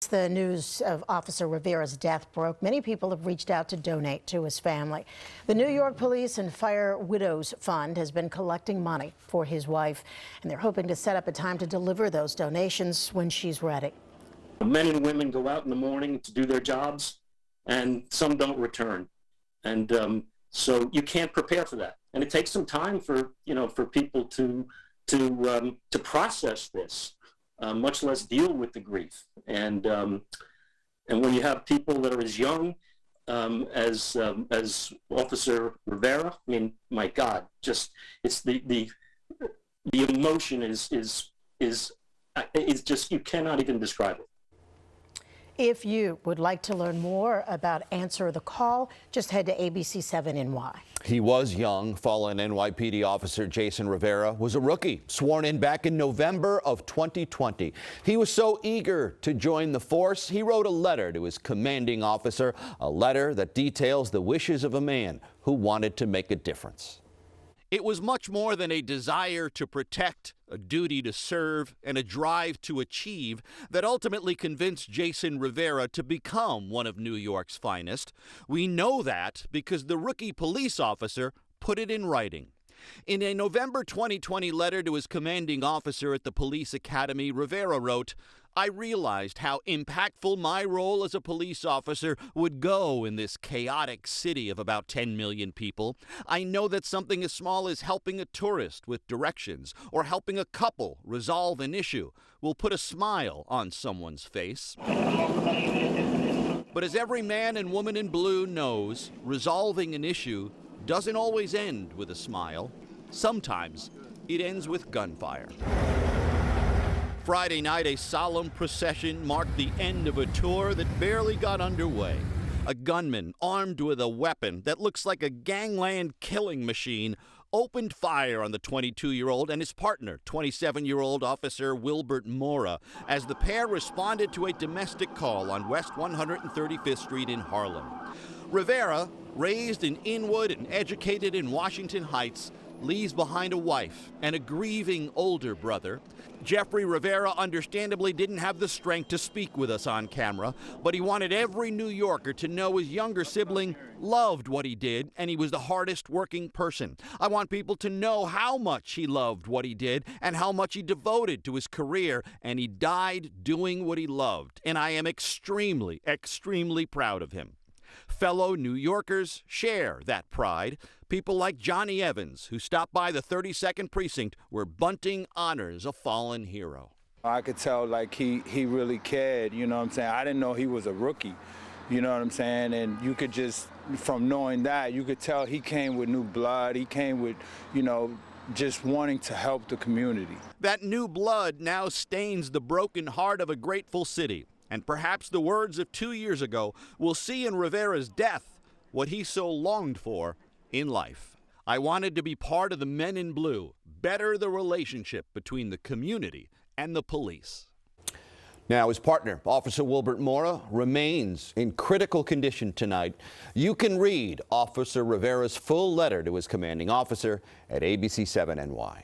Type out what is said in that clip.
The news of Officer Rivera's death broke. Many people have reached out to donate to his family. The New York Police and Fire Widows Fund has been collecting money for his wife, and they're hoping to set up a time to deliver those donations when she's ready. Men and women go out in the morning to do their jobs, and some don't return. And so you can't prepare for that. And it takes some time for people to process this. Much less deal with the grief. And when you have people that are as young as Officer Rivera, I mean, my God, just it's the emotion is just, you cannot even describe it. If you would like to learn more about Answer the Call, just head to ABC7NY. He was young. Fallen NYPD officer Jason Rivera was a rookie, sworn in back in November of 2020. He was so eager to join the force, he wrote a letter to his commanding officer, a letter that details the wishes of a man who wanted to make a difference. It was much more than a desire to protect, a duty to serve, and a drive to achieve that ultimately convinced Jason Rivera to become one of New York's finest. We know that because the rookie police officer put it in writing. In a November 2020 letter to his commanding officer at the police academy, Rivera wrote, "I realized how impactful my role as a police officer would go in this chaotic city of about 10 million people. I know that something as small as helping a tourist with directions or helping a couple resolve an issue will put a smile on someone's face. But as every man and woman in blue knows, resolving an issue doesn't always end with a smile. Sometimes it ends with gunfire." Friday night, a solemn procession marked the end of a tour that barely got underway. A gunman armed with a weapon that looks like a gangland killing machine opened fire on the 22-year-old and his partner, 27-year-old Officer Wilbert Mora, as the pair responded to a domestic call on West 135th Street in Harlem. Rivera, raised in Inwood and educated in Washington Heights, leaves behind a wife and a grieving older brother. Jeffrey Rivera understandably didn't have the strength to speak with us on camera, but he wanted every New Yorker to know his younger sibling loved what he did, and he was the hardest working person. I want people to know how much he loved what he did and how much he devoted to his career, and he died doing what he loved, and I am extremely, extremely proud of him. Fellow New Yorkers share that pride. People like Johnny Evans, who stopped by the 32nd Precinct, where Bunting honors a fallen hero. I could tell like he really cared, you know what I'm saying? I didn't know he was a rookie, you know what I'm saying? And you could just, from knowing that, you could tell he came with new blood. He came with, just wanting to help the community. That new blood now stains the broken heart of a grateful city. And perhaps the words of 2 years ago will see in Rivera's death what he so longed for in life. I wanted to be part of the men in blue, better the relationship between the community and the police. Now, his partner, Officer Wilbert Mora, remains in critical condition tonight. You can read Officer Rivera's full letter to his commanding officer at ABC7NY.